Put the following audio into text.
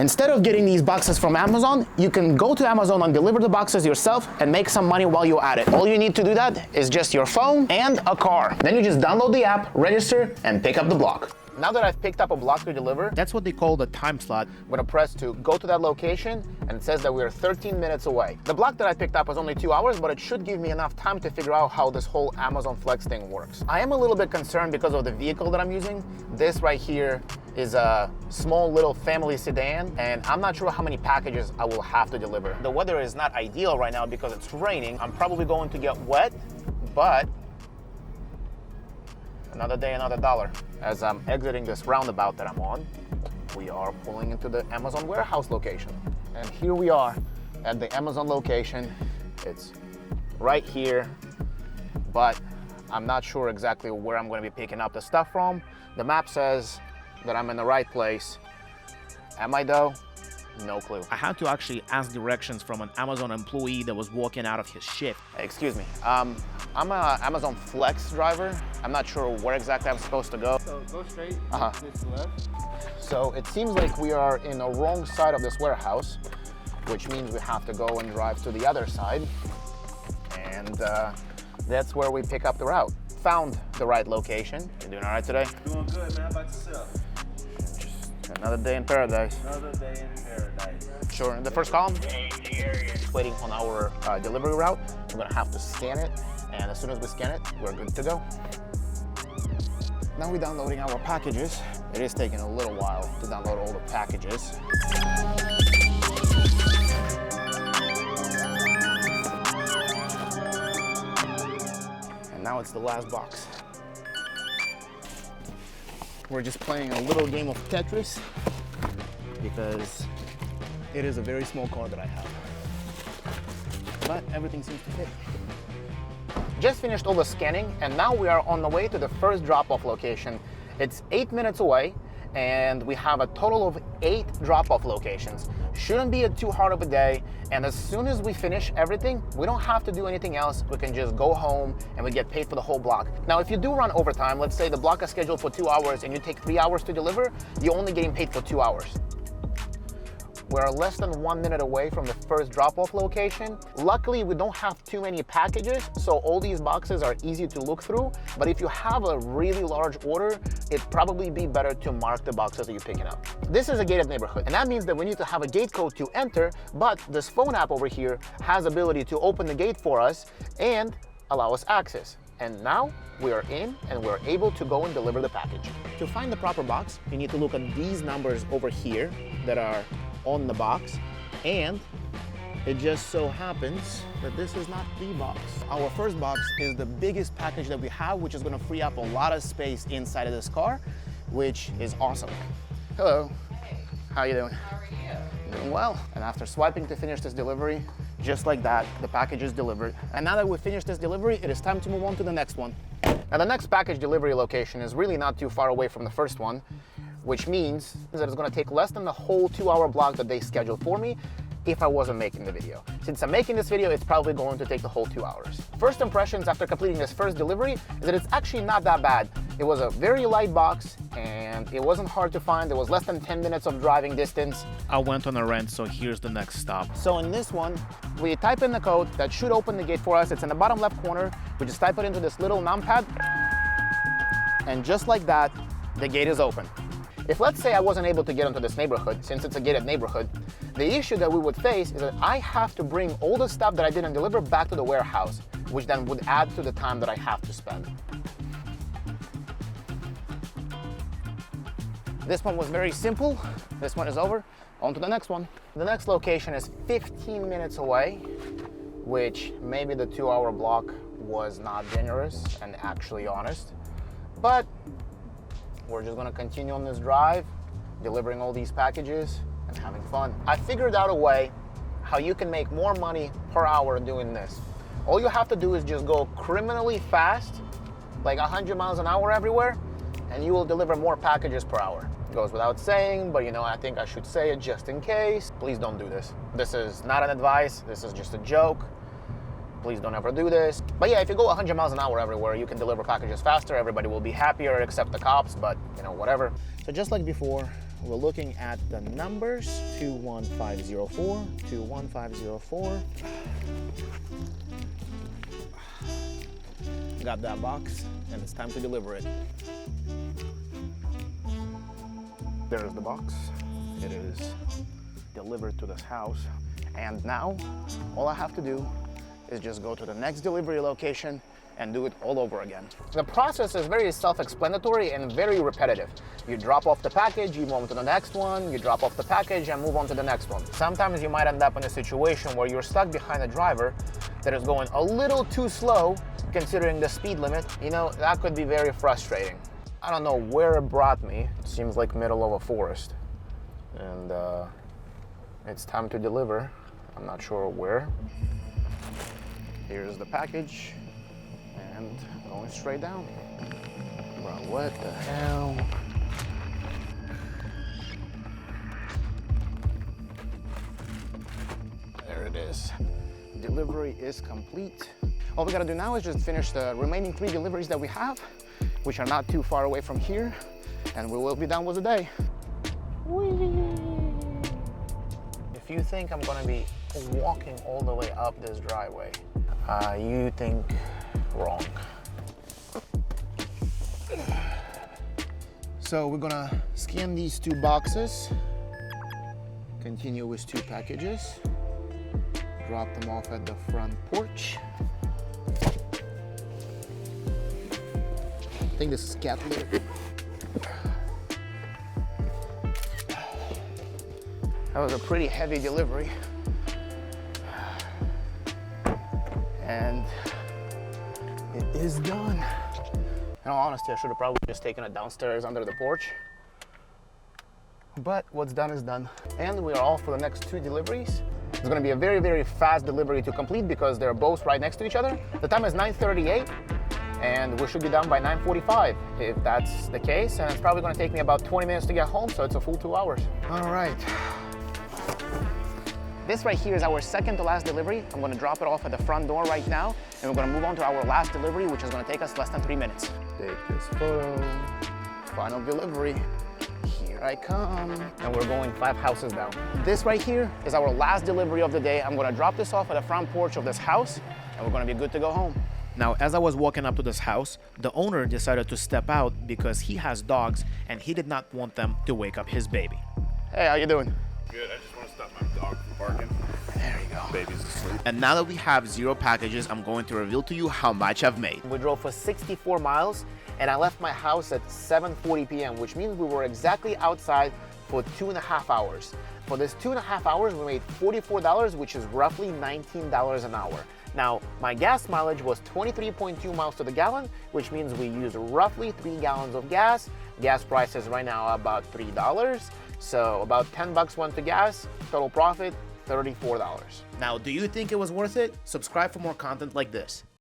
instead of getting these boxes from Amazon, you can go to Amazon and deliver the boxes yourself and make some money while you're at it. All you need to do that is just your phone and a car. Then you just download the app, register, and pick up the block. Now that I've picked up a block to deliver, that's what they call the time slot. I'm gonna press to go to that location, and it says that we're 13 minutes away. The block that I picked up was only 2 hours, but it should give me enough time to figure out how this whole Amazon Flex thing works. I am a little bit concerned because of the vehicle that I'm using. This right here is a small little family sedan, and I'm not sure how many packages I will have to deliver. The weather is not ideal right now because it's raining. I'm probably going to get wet, but another day, another dollar. As I'm exiting this roundabout that I'm on, we are pulling into the Amazon warehouse location. And here we are at the Amazon location. It's right here, but I'm not sure exactly where I'm going to be picking up the stuff from. The map says that I'm in the right place. Am I though? No clue. I had to actually ask directions from an Amazon employee that was walking out of his shift. Hey, excuse me. I'm an Amazon Flex driver. I'm not sure where exactly I'm supposed to go. So go straight, this left. So it seems like we are in the wrong side of this warehouse, which means we have to go and drive to the other side. And that's where we pick up the route. Found the right location. You doing all right today? Doing good, man. How about yourself? Another day in paradise. Another day in paradise. Sure, in the first column, waiting on our delivery route. We're gonna have to scan it, and as soon as we scan it, we're good to go. Now we're downloading our packages. It is taking a little while to download all the packages. And now it's the last box. We're just playing a little game of Tetris because it is a very small car that I have. But everything seems to fit. Just finished all the scanning, and now we are on the way to the first drop-off location. It's 8 minutes away, and we have a total of 8 drop-off locations. Shouldn't be too hard of a day, and as soon as we finish everything, we don't have to do anything else. We can just go home and we get paid for the whole block. Now, if you do run overtime, let's say the block is scheduled for 2 hours and you take 3 hours to deliver, you're only getting paid for 2 hours. We're less than 1 minute away from the first drop-off location. Luckily, we don't have too many packages, so all these boxes are easy to look through. But if you have a really large order, it'd probably be better to mark the boxes that you're picking up. This is a gated neighborhood, and that means that we need to have a gate code to enter, but this phone app over here has the ability to open the gate for us and allow us access. And now we are in and we're able to go and deliver the package. To find the proper box, you need to look at these numbers over here that are on the box, and it just so happens that this is not the box. Our first box is the biggest package that we have, which is going to free up a lot of space inside of this car, which is awesome. Hello. Hey. How you doing? How are you? Doing well. And after swiping to finish this delivery, just like that, the package is delivered. And now that we've finished this delivery, it is time to move on to the next one. Now the next package delivery location is really not too far away from the first one, which means that it's gonna take less than the whole 2-hour block that they scheduled for me if I wasn't making the video. Since I'm making this video, it's probably going to take the whole 2 hours. First impressions after completing this first delivery is that it's actually not that bad. It was a very light box and it wasn't hard to find. There was less than 10 minutes of driving distance. I went on a rant, so here's the next stop. So in this one, we type in the code that should open the gate for us. It's in the bottom left corner. We just type it into this little numpad, and just like that, the gate is open. If let's say I wasn't able to get into this neighborhood, since it's a gated neighborhood, the issue that we would face is that I have to bring all the stuff that I didn't deliver back to the warehouse, which then would add to the time that I have to spend. This one was very simple. This one is over. On to the next one. The next location is 15 minutes away, which maybe the 2-hour block was not generous and actually honest, but we're just gonna continue on this drive, delivering all these packages and having fun. I figured out a way how you can make more money per hour doing this. All you have to do is just go criminally fast, like 100 miles an hour everywhere, and you will deliver more packages per hour. It goes without saying, but I think I should say it just in case. Please don't do this. This is not an advice, this is just a joke. Please don't ever do this. But yeah, if you go 100 miles an hour everywhere, you can deliver packages faster, everybody will be happier except the cops, but whatever. So just like before, we're looking at the numbers 21504, 21504. Got that box, and it's time to deliver it. There's the box. It is delivered to this house. And now, all I have to do is just go to the next delivery location and do it all over again. The process is very self-explanatory and very repetitive. You drop off the package, you move on to the next one, you drop off the package and move on to the next one. Sometimes you might end up in a situation where you're stuck behind a driver that is going a little too slow considering the speed limit. You know, that could be very frustrating. I don't know where it brought me. It seems like middle of a forest. And it's time to deliver. I'm not sure where. Here's the package. And going straight down. Bro, what the hell? There it is. Delivery is complete. All we gotta do now is just finish the remaining 3 deliveries that we have, which are not too far away from here, and we will be done with the day. Whee! If you think I'm gonna be walking all the way up this driveway, you think wrong. So we're gonna scan these 2 boxes, continue with 2 packages, drop them off at the front porch. I think this is cat litter. That was a pretty heavy delivery. And it is done. In all honesty, I should have probably just taken it downstairs under the porch. But what's done is done. And we are all for the next 2 deliveries. It's gonna be a very, very fast delivery to complete because they're both right next to each other. The time is 9:38 and we should be done by 9:45 if that's the case. And it's probably gonna take me about 20 minutes to get home, so it's a full 2 hours. All right. This right here is our second to last delivery. I'm gonna drop it off at the front door right now, and we're gonna move on to our last delivery, which is gonna take us less than 3 minutes. Take this photo. Final delivery. Here I come. And we're going 5 houses down. This right here is our last delivery of the day. I'm gonna drop this off at the front porch of this house, and we're gonna be good to go home. Now, as I was walking up to this house, the owner decided to step out because he has dogs and he did not want them to wake up his baby. Hey, how you doing? Good, I just want to stop my dog from barking. There you go. Baby's asleep. And now that we have 0 packages, I'm going to reveal to you how much I've made. We drove for 64 miles, and I left my house at 7:40 p.m., which means we were exactly outside for 2.5 hours. For this 2.5 hours, we made $44, which is roughly $19 an hour. Now, my gas mileage was 23.2 miles to the gallon, which means we used roughly 3 gallons of gas. Gas prices right now are about $3, so about 10 bucks went to gas. Total profit, $34. Now, do you think it was worth it? Subscribe for more content like this.